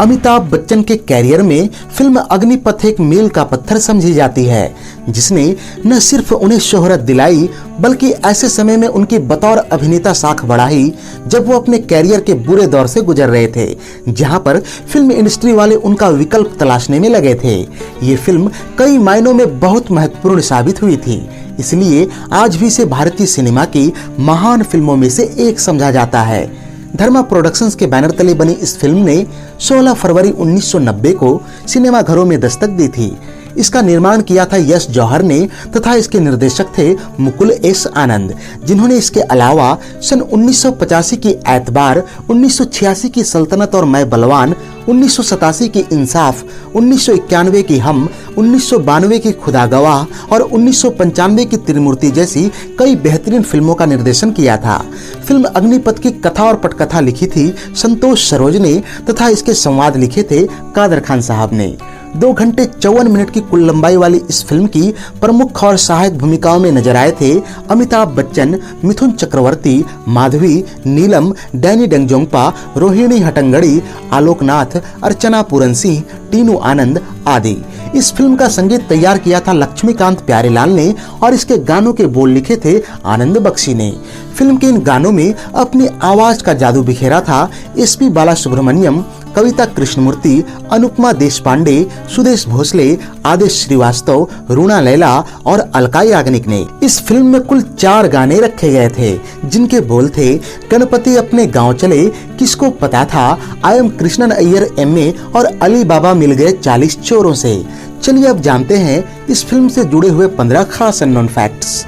अमिताभ बच्चन के कैरियर में फिल्म अग्निपथ एक मील का पत्थर समझी जाती है, जिसने न सिर्फ उन्हें शोहरत दिलाई बल्कि ऐसे समय में उनकी बतौर अभिनेता साख बढ़ाई जब वो अपने कैरियर के बुरे दौर से गुजर रहे थे, जहां पर फिल्म इंडस्ट्री वाले उनका विकल्प तलाशने में लगे थे। ये फिल्म कई मायनों में बहुत महत्वपूर्ण साबित हुई थी, इसलिए आज भी इसे भारतीय सिनेमा की महान फिल्मों में से एक समझा जाता है। धर्मा प्रोडक्शंस के बैनर तले बनी इस फिल्म ने 16 फरवरी 1990 को सिनेमाघरों में दस्तक दी थी। इसका निर्माण किया था यश जौहर ने तथा इसके निर्देशक थे मुकुल एस आनंद, जिन्होंने इसके अलावा सन 1985 की एतबार, 1986 की सल्तनत और मैं बलवान, 1987 की इंसाफ, 1991 की हम, 1992 की खुदा गवाह और 1995 की त्रिमूर्ति जैसी कई बेहतरीन फिल्मों का निर्देशन किया था। फिल्म अग्निपथ की कथा और पटकथा लिखी थी संतोष सरोज ने तथा इसके संवाद लिखे थे कादर खान साहब ने। 2 घंटे 54 मिनट की कुल लंबाई वाली इस फिल्म की प्रमुख और सहायक भूमिकाओं में नजर आए थे अमिताभ बच्चन, मिथुन चक्रवर्ती, माधवी, नीलम, डैनी डेंगजोंगपा, रोहिणी हट्टंगडी, आलोक नाथ, अर्चना पूरन सिंह, टीनू आनंद आदि। इस फिल्म का संगीत तैयार किया था लक्ष्मीकांत प्यारेलाल ने और इसके गानों के बोल लिखे थे आनंद बख्शी ने। फिल्म के इन गानों में अपनी आवाज का जादू बिखेरा था एसपी बालासुब्रमण्यम, कविता कृष्णमूर्ति, अनुपमा देशपांडे, सुदेश भोसले, आदेश श्रीवास्तव, रूना लैला और अलका याग्निक ने। इस फिल्म में कुल 4 गाने रखे गए थे, जिनके बोल थे गणपति अपने गांव चले, किसको पता था, I am Krishnan Iyer MA और अली बाबा मिल गए 40 चोरों से। चलिए अब जानते हैं इस फिल्म से जुड़े हुए 15 खास unknown facts.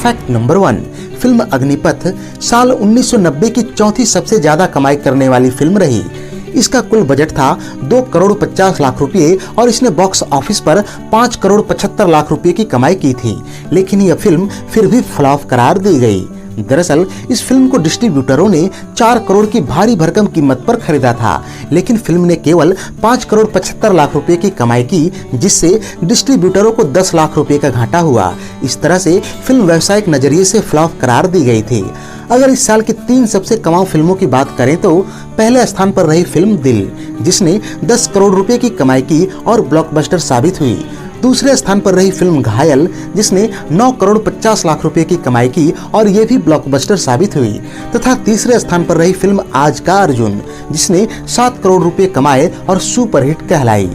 Fact number 1, film Agneepath साल 1990 की चौथी सबसे ज्यादा कमाई करने वाली फिल्म रही। इसका कुल बजट था 2 करोड़ 50 लाख रुपए और इसने बॉक्स ऑफिस पर 5 करोड़ 75 लाख रुपए की कमाई की थी, लेकिन यह फिल्म फिर भी फ्लॉप करार दी गई। दरअसल इस फिल्म को डिस्ट्रीब्यूटरों ने 4 करोड़ की भारी भरकम कीमत पर खरीदा था, लेकिन फिल्म ने केवल 5 करोड़ 75 लाख रुपए की कमाई की, जिससे डिस्ट्रीब्यूटरों को 10 लाख रुपए का घाटा हुआ। इस तरह से फिल्म व्यावसायिक नजरिए से फ्लॉप करार दी गई थी। अगर इस साल की 3 सबसे कमाऊ फिल्मों की बात करें तो पहले स्थान पर रही फिल्म दिल, जिसने 10 करोड़ रुपए की कमाई की और ब्लॉकबस्टर साबित हुई। दूसरे स्थान पर रही फिल्म घायल, जिसने 9 करोड़ 50 लाख रुपए की कमाई की और ये भी ब्लॉकबस्टर साबित हुई। तथा तीसरे स्थान पर रही फिल्म आज का अर्जुन, जिसने 7 करोड़ रुपए कमाए और सुपरहिट कहलाई।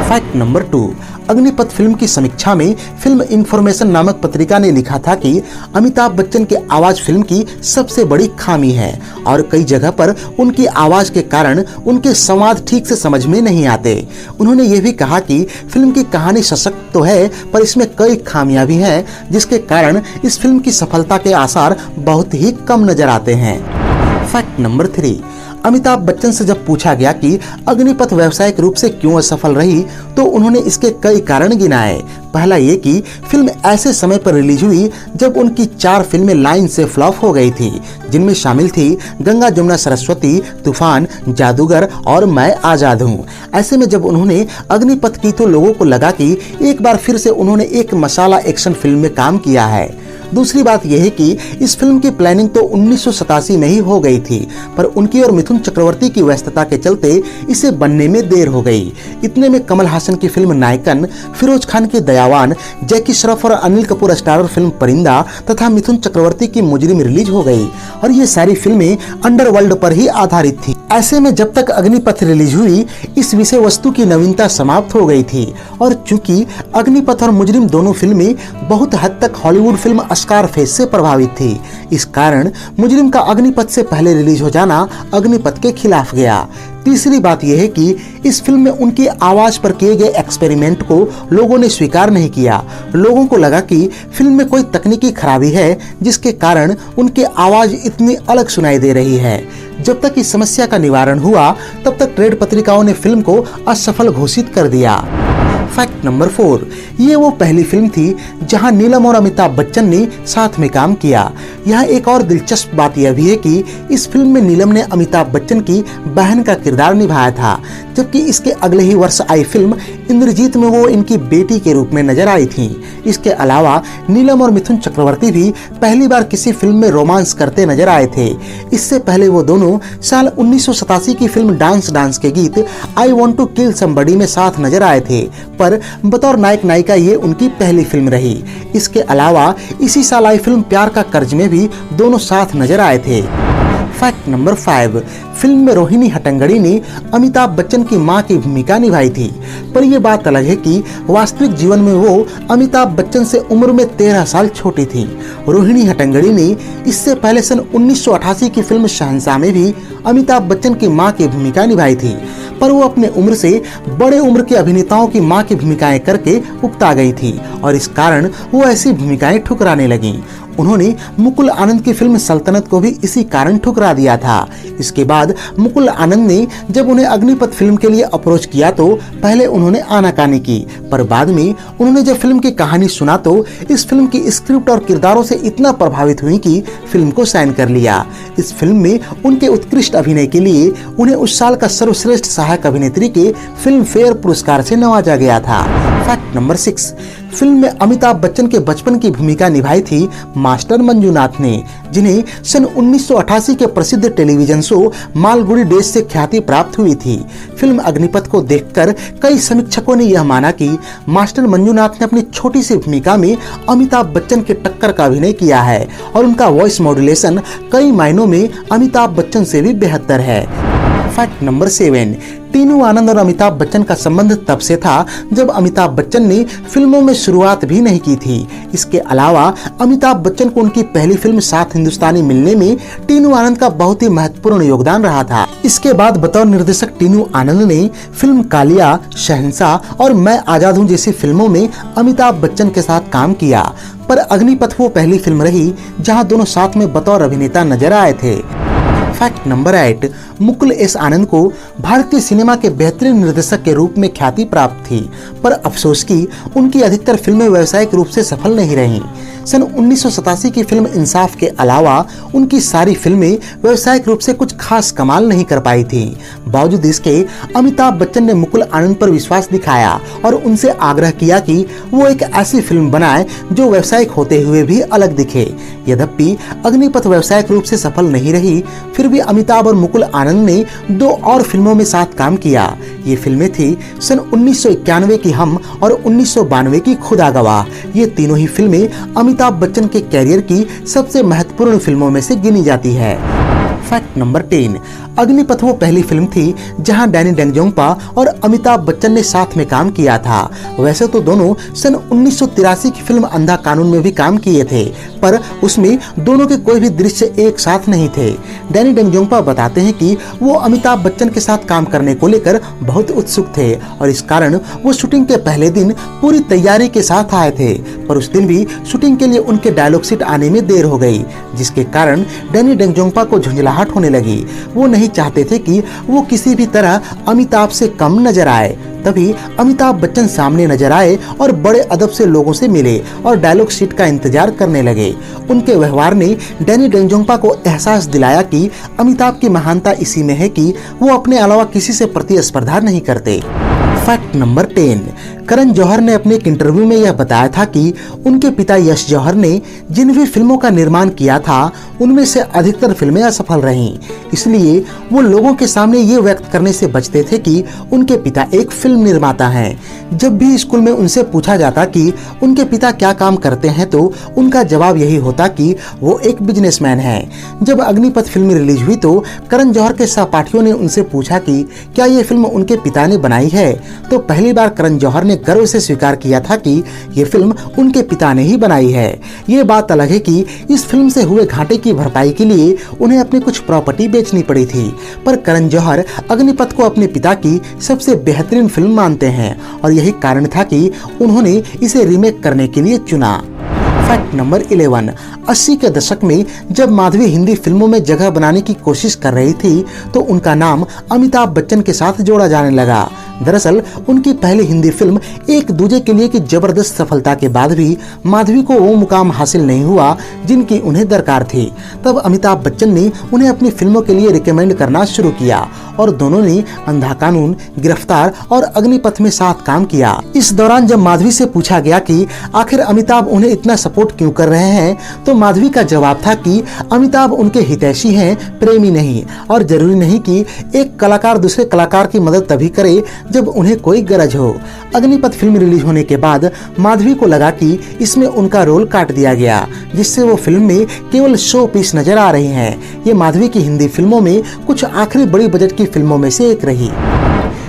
फैक्ट नंबर 2, अग्निपथ फिल्म की समीक्षा में फिल्म इंफॉर्मेशन नामक पत्रिका ने लिखा था कि अमिताभ बच्चन की आवाज फिल्म की सबसे बड़ी खामी है और कई जगह पर उनकी आवाज के कारण उनके संवाद ठीक से समझ में नहीं आते। उन्होंने ये भी कहा कि फिल्म की कहानी सशक्त तो है, पर इसमें कई खामियां भी हैं, जिसके कारण इस फिल्म की सफलता के आसार बहुत ही कम नजर आते हैं। फैक्ट नंबर 3, अमिताभ बच्चन से जब पूछा गया कि अग्निपथ व्यावसायिक रूप से क्यों असफल रही, तो उन्होंने इसके कई कारण गिनाए। पहला ये कि फिल्म ऐसे समय पर रिलीज हुई जब उनकी 4 फिल्में लाइन से फ्लॉप हो गई थी, जिनमें शामिल थी गंगा जमुना सरस्वती, तूफान, जादूगर और मैं आजाद हूँ। ऐसे में जब उन्होंने अग्निपथ की तो लोगों को लगा कि एक बार फिर से उन्होंने एक मसाला एक्शन फिल्म में काम किया है। दूसरी बात यह है कि इस फिल्म की प्लानिंग तो 1987 में ही हो गई थी, पर उनकी और मिथुन चक्रवर्ती की व्यस्तता के चलते इसे बनने में देर हो गई। इतने में कमल हासन की फिल्म नायकन, फिरोज खान की दयावान, जैकी श्रॉफ और अनिल कपूर स्टारर फिल्म परिंदा तथा मिथुन चक्रवर्ती की मुजरिम रिलीज हो गई और ये सारी फिल्में अंडरवर्ल्ड पर ही आधारित थी। ऐसे में जब तक अग्निपथ रिलीज हुई, इस विषय वस्तु की नवीनता समाप्त हो गई थी और चूंकि अग्निपथ और मुजरिम दोनों फिल्में बहुत हद तक हॉलीवुड फिल्म स्कारफेस से प्रभावित थी, इस कारण मुजरिम का अग्निपथ से पहले रिलीज हो जाना अग्निपथ के खिलाफ गया। तीसरी बात यह है कि इस फिल्म में उनकी आवाज पर किए गए एक्सपेरिमेंट को लोगों ने स्वीकार नहीं किया। लोगों को लगा कि फिल्म में कोई तकनीकी खराबी है, जिसके कारण उनकी आवाज इतनी अलग सुनाई दे रही है। जब तक इस समस्या का निवारण हुआ, तब तक ट्रेड पत्रिकाओं ने फिल्म को असफल घोषित कर दिया। फैक्ट फैक्ट नंबर 4, ये वो पहली फिल्म थी जहां नीलम और अमिताभ बच्चन ने साथ में काम किया। यहाँ एक और दिलचस्प बात यह भी है कि इस फिल्म में नीलम ने अमिताभ बच्चन की बहन का किरदार निभाया था, जबकि इसके अगले ही वर्ष आई फिल्म इंद्रजीत में वो इनकी बेटी के रूप में नजर आई थी। इसके अलावा नीलम और मिथुन चक्रवर्ती भी पहली बार किसी फिल्म में रोमांस करते नजर आए थे। इससे पहले वो दोनों साल 1987 की फिल्म डांस डांस के गीत I want to kill somebody में साथ नजर आए थे, पर बतौर नायक नायिका ये उनकी पहली फिल्म रही। इसके अलावा इसी साल आई फिल्म प्यार का कर्ज में भी दोनों साथ नजर आए थे। फैक्ट नंबर 5, फिल्म में रोहिणी हट्टंगडी ने अमिताभ बच्चन की मां की भूमिका निभाई थी, पर यह बात अलग है कि वास्तविक जीवन में वो अमिताभ बच्चन से उम्र में 13 साल छोटी थी। रोहिणी हट्टंगडी ने इससे पहले सन 1988 की फिल्म शहंशाह में भी अमिताभ बच्चन की मां की भूमिका निभाई थी, पर वो अपने उम्र से बड़े उम्र के अभिनेताओं की मां की भूमिकाएं करके उकता गई थी और इस कारण वो ऐसी भूमिकाएं ठुकराने लगीं। उन्होंने मुकुल आनंद की फिल्म सल्तनत को भी इसी कारण ठुकरा दिया था। इसके बाद मुकुल आनंद ने जब उन्हें अग्निपथ फिल्म के लिए अप्रोच किया तो पहले उन्होंने आनाकानी की, पर बाद में उन्होंने जब फिल्म की कहानी सुना तो इस फिल्म की स्क्रिप्ट और किरदारों से इतना प्रभावित हुई कि फिल्म को साइन कर लिया। इस फिल्म में उनके उत्कृष्ट अभिनय के लिए उन्हें उस साल का सर्वश्रेष्ठ सहायक अभिनेत्री के फिल्म फेयर पुरस्कार से नवाजा गया था। फैक्ट नंबर 6, फिल्म में अमिताभ बच्चन के बचपन की भूमिका निभाई थी मास्टर मंजुनाथ ने, जिन्हें सन 1988 के प्रसिद्ध टेलीविजन शो मालगुडी डेज से ख्याति प्राप्त हुई थी। फिल्म अग्निपथ को देखकर कई समीक्षकों ने यह माना कि मास्टर मंजुनाथ ने अपनी छोटी सी भूमिका में अमिताभ बच्चन के टक्कर का अभिनय किया है और उनका वॉइस मॉड्यूलेशन कई मायनों में अमिताभ बच्चन से भी बेहतर है। फैक्ट नंबर 7, टीनू आनंद और अमिताभ बच्चन का संबंध तब से था जब अमिताभ बच्चन ने फिल्मों में शुरुआत भी नहीं की थी। इसके अलावा अमिताभ बच्चन को उनकी पहली फिल्म सात हिंदुस्तानी मिलने में टीनू आनंद का बहुत ही महत्वपूर्ण योगदान रहा था। इसके बाद बतौर निर्देशक टीनू आनंद ने फिल्म कालिया, शहंशाह और मैं आजाद हूँ जैसी फिल्मों में अमिताभ बच्चन के साथ काम किया, पर अग्निपथ वो पहली फिल्म रही जहाँ दोनों साथ में बतौर अभिनेता नजर आए थे। फैक्ट नंबर 8, मुकुल एस आनंद को भारतीय सिनेमा के बेहतरीन निर्देशक के रूप में ख्याति प्राप्त थी, पर अफसोस की उनकी अधिकतर फिल्में व्यावसायिक रूप से सफल नहीं रहीं। सन 1987 की फिल्म इंसाफ के अलावा उनकी सारी फिल्में व्यावसायिक रूप से कुछ खास कमाल नहीं कर पाई थी। बावजूद इसके अमिताभ बच्चन ने मुकुल आनंद पर विश्वास दिखाया और उनसे आग्रह किया कि वो एक ऐसी फिल्म बनाए जो व्यावसायिक होते हुए भी अलग दिखे। यद्यपि अग्निपथ व्यावसायिक रूप से सफल नहीं रही, फिर भी अमिताभ और मुकुल आनंद ने 2 और फिल्मों में साथ काम किया। ये फिल्में थी सन 1991 की हम और 1992 की खुदा गवाह। ये तीनों ही फिल्में अमिताभ बच्चन के कैरियर की सबसे महत्वपूर्ण फिल्मों में से गिनी जाती है। फैक्ट नंबर 10, अग्निपथ वो पहली फिल्म थी जहां डैनी डेंगजोंगपा और अमिताभ बच्चन ने साथ में काम किया था। वैसे तो दोनों सन 1983 की फिल्म अंधा कानून में भी काम किए थे, पर उसमें दोनों के कोई भी दृश्य एक साथ नहीं थे। डैनी डेंगजोंगपा बताते हैं कि वो अमिताभ बच्चन के साथ काम करने को लेकर बहुत उत्सुक थे और इस कारण वो शूटिंग के पहले दिन पूरी तैयारी के साथ आए थे, पर उस दिन भी शूटिंग के लिए उनके डायलॉग सीट आने में देर हो गई, जिसके कारण डैनी डेंगजोंगपा को झुंझलाहट होने लगी। वो नहीं चाहते थे कि वो किसी भी तरह अमिताभ से कम नजर आए। तभी अमिताभ बच्चन सामने नजर आए और बड़े अदब से लोगों से मिले और डायलॉग शीट का इंतजार करने लगे। उनके व्यवहार ने डैनी डेंगजोंगपा को एहसास दिलाया कि अमिताभ की महानता इसी में है कि वो अपने अलावा किसी से प्रतिस्पर्धा नहीं करते। फैक्ट नंबर 10, करण जौहर ने अपने एक इंटरव्यू में यह बताया था कि उनके पिता यश जौहर ने जिन भी फिल्मों का निर्माण किया था उनमें से अधिकतर फिल्में असफल रहीं, इसलिए वो लोगों के सामने ये व्यक्त करने से बचते थे कि उनके पिता एक फिल्म निर्माता हैं। जब भी स्कूल में उनसे पूछा जाता कि उनके पिता क्या काम करते हैं तो उनका जवाब यही होता कि वो एक बिजनेसमैन हैं। जब अग्निपथ फिल्म रिलीज हुई तो करण जौहर के सहपाठियों ने उनसे पूछा कि क्या ये फिल्म उनके पिता ने बनाई है, तो पहली बार करण जौहर ने गर्व से स्वीकार किया था कि ये फिल्म उनके पिता ने ही बनाई है। ये बात अलग है कि इस फिल्म से हुए घाटे की भरपाई के लिए उन्हें अपनी कुछ प्रॉपर्टी बेचनी पड़ी थी, पर करण जौहर अग्निपथ को अपने पिता की सबसे बेहतरीन फिल्म मानते हैं और यही कारण था कि उन्होंने इसे रीमेक करने के लिए चुना। Fact number 11। 80 के दशक में जब माधवी हिंदी फिल्मों में जगह बनाने की कोशिश कर रही थी तो उनका नाम अमिताभ बच्चन के साथ जोड़ा जाने लगा। दरअसल उनकी पहली हिंदी फिल्म एक दूजे के लिए की जबरदस्त सफलता के बाद भी माधवी को वो मुकाम हासिल नहीं हुआ जिनकी उन्हें दरकार थी। तब अमिताभ बच्चन ने उन्हें अपनी फिल्मों के लिए रिकमेंड करना शुरू किया और दोनों ने अंधा कानून, गिरफ्तार और अग्निपथ में साथ काम किया। इस दौरान जब माधवी से पूछा गया कि आखिर अमिताभ उन्हें इतना सपोर्ट क्यों कर रहे हैं, तो माधवी का जवाब था कि अमिताभ उनके हितैषी हैं, प्रेमी नहीं, और जरूरी नहीं कि एक कलाकार दूसरे कलाकार की मदद तभी करे जब उन्हें कोई गरज हो। अग्निपथ फिल्म रिलीज होने के बाद माधवी को लगा कि इसमें उनका रोल काट दिया गया, जिससे वो फिल्म में केवल शो पीस नजर आ रही हैं। ये माधवी की हिंदी फिल्मों में कुछ आखिरी बड़ी बजट की फिल्मों में से एक रही।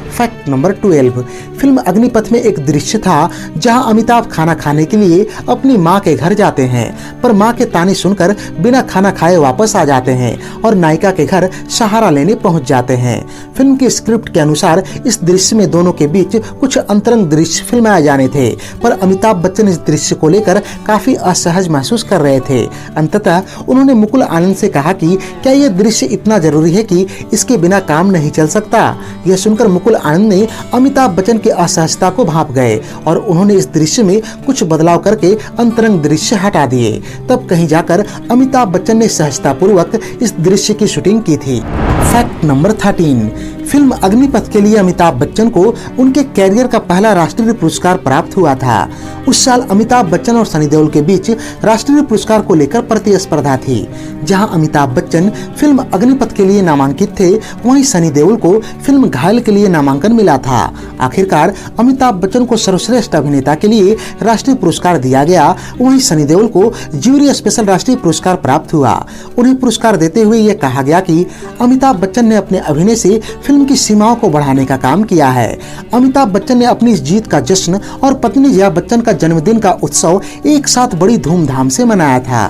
Fact number 12। फिल्म अग्निपथ में एक दृश्य था जहां अमिताभ खाना खाने के लिए अपनी मां के घर जाते हैं, पर मां के ताने सुनकर बिना खाना खाए वापस आ जाते हैं और नायिका के घर सहारा लेने पहुंच जाते हैं। फिल्म के स्क्रिप्ट के अनुसार इस दृश्य में दोनों के बीच कुछ अंतरंग दृश्य फिल्माए जाने थे, पर अमिताभ बच्चन इस दृश्य को लेकर काफी असहज महसूस कर रहे थे। अंततः उन्होंने मुकुल आनंद से कहा कि क्या यह दृश्य इतना जरूरी है कि इसके बिना काम नहीं चल सकता। यह सुनकर मुकुल आनंद ने अमिताभ बच्चन की असहजता को भांप गए और उन्होंने इस दृश्य में कुछ बदलाव करके अंतरंग दृश्य हटा दिए। तब कहीं जाकर अमिताभ बच्चन ने सहजता पूर्वक इस दृश्य की शूटिंग की थी। Fact number 13। फिल्म अग्निपथ के लिए अमिताभ बच्चन को उनके कैरियर का पहला राष्ट्रीय पुरस्कार प्राप्त हुआ था। उस साल अमिताभ बच्चन और सनी देओल के बीच राष्ट्रीय पुरस्कार को लेकर प्रतिस्पर्धा थी। जहां अमिताभ बच्चन फिल्म अग्निपथ के लिए नामांकित थे, वहीं सनी देओल को फिल्म घायल के लिए नामांकन मिला था। आखिरकार अमिताभ बच्चन को सर्वश्रेष्ठ अभिनेता के लिए राष्ट्रीय पुरस्कार दिया गया, वहीं सनी देओल को ज्यूरी स्पेशल राष्ट्रीय पुरस्कार प्राप्त हुआ। उन्हें पुरस्कार देते हुए यह कहा गया कि अमिताभ बच्चन ने अपने अभिनय से फिल्म की सीमाओं को बढ़ाने का काम किया है। अमिताभ बच्चन ने अपनी इस जीत का जश्न और पत्नी जया बच्चन का जन्मदिन का उत्सव एक साथ बड़ी धूमधाम से मनाया था।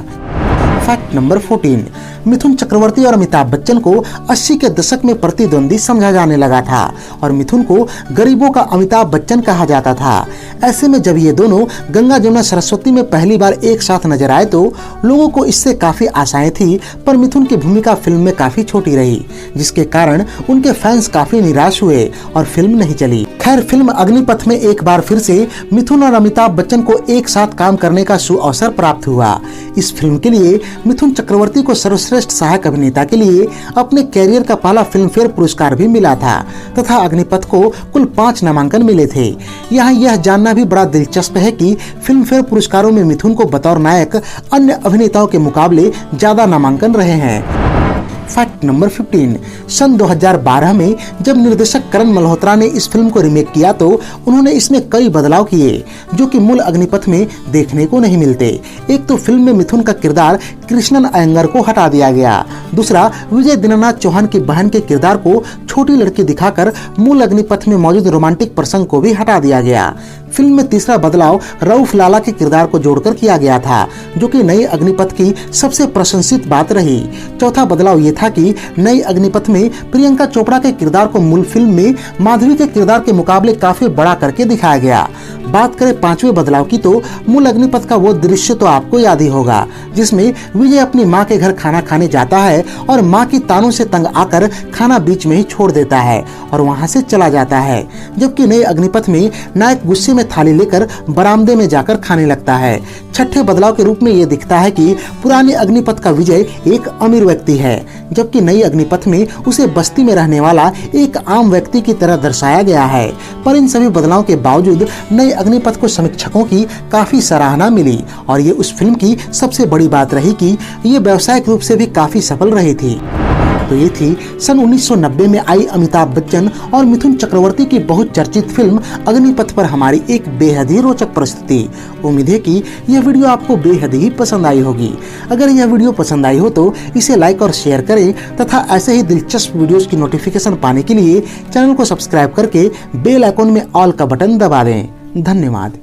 Fact number 14। मिथुन चक्रवर्ती और अमिताभ बच्चन को 80 के दशक में प्रतिद्वंदी समझा जाने लगा था और मिथुन को गरीबों का अमिताभ बच्चन कहा जाता था। ऐसे में जब ये दोनों गंगा जमुना सरस्वती में पहली बार एक साथ नजर आए तो लोगों को इससे काफी आशाएं थी, पर मिथुन की भूमिका फिल्म में काफी छोटी रही, जिसके कारण उनके फैंस काफी निराश हुए और फिल्म नहीं चली। खैर, फिल्म अग्निपथ में एक बार फिर से मिथुन और अमिताभ बच्चन को एक साथ काम करने का सुअवसर प्राप्त हुआ। इस फिल्म के लिए मिथुन चक्रवर्ती को सर्वश्रेष्ठ सहायक अभिनेता के लिए अपने कैरियर का पहला फिल्म फेयर पुरस्कार भी मिला था तथा अग्निपथ को कुल 5 नामांकन मिले थे। यहाँ यह जानना भी बड़ा दिलचस्प है कि फिल्म फेयर पुरस्कारों में मिथुन को बतौर नायक अन्य अभिनेताओं के मुकाबले ज्यादा नामांकन रहे हैं। Fact number 15। सन 2012 में जब निर्देशक करण मल्होत्रा ने इस फिल्म को रीमेक किया तो उन्होंने इसमें कई बदलाव किए जो कि मूल अग्निपथ में देखने को नहीं मिलते। एक तो फिल्म में मिथुन का किरदार कृष्णन अयंगर को हटा दिया गया। दूसरा, विजय दीनानाथ चौहान की बहन के किरदार को छोटी लड़की दिखाकर मूल अग्निपथ में मौजूद रोमांटिक प्रसंग को भी हटा दिया गया। फिल्म में तीसरा बदलाव रऊफ लाला के किरदार को जोड़कर किया गया था, जो कि नई अग्निपथ की सबसे प्रशंसित बात रही। चौथा बदलाव ये था कि नई अग्निपथ में प्रियंका चोपड़ा के किरदार को मूल फिल्म में माधवी के किरदार के मुकाबले काफी बड़ा करके दिखाया गया। बात करें पांचवें बदलाव की तो मूल अग्निपथ का वो दृश्य तो आपको याद ही होगा जिसमें विजय अपनी मां के घर खाना खाने जाता है और मां की तानों से तंग आकर खाना बीच में ही छोड़ देता है और वहां से चला जाता है। जबकि नए अग्निपथ में नायक गुस्से में थाली लेकर बरामदे में जाकर खाने लगता है। छठे बदलाव के रूप में ये दिखता है कि पुरानी अग्निपथ का विजय एक अमीर व्यक्ति है, जबकि नई अग्निपथ में उसे बस्ती में रहने वाला एक आम व्यक्ति की तरह दर्शाया गया है। पर इन सभी बदलावों के बावजूद नई अग्निपथ को समीक्षकों की काफी सराहना मिली और ये उस फिल्म की सबसे बड़ी बात रही कि ये व्यावसायिक रूप से भी काफी सफल रही थी। तो ये थी सन 1990 में आई अमिताभ बच्चन और मिथुन चक्रवर्ती की बहुत चर्चित फिल्म अग्निपथ पर हमारी एक बेहद ही रोचक प्रस्तुति। उम्मीद है कि यह वीडियो आपको बेहद ही पसंद आई होगी। अगर यह वीडियो पसंद आई हो तो इसे लाइक और शेयर करें तथा ऐसे ही दिलचस्प वीडियोस की नोटिफिकेशन पाने के लिए चैनल को सब्सक्राइब करके बेल आइकॉन में ऑल का बटन दबा दें। धन्यवाद।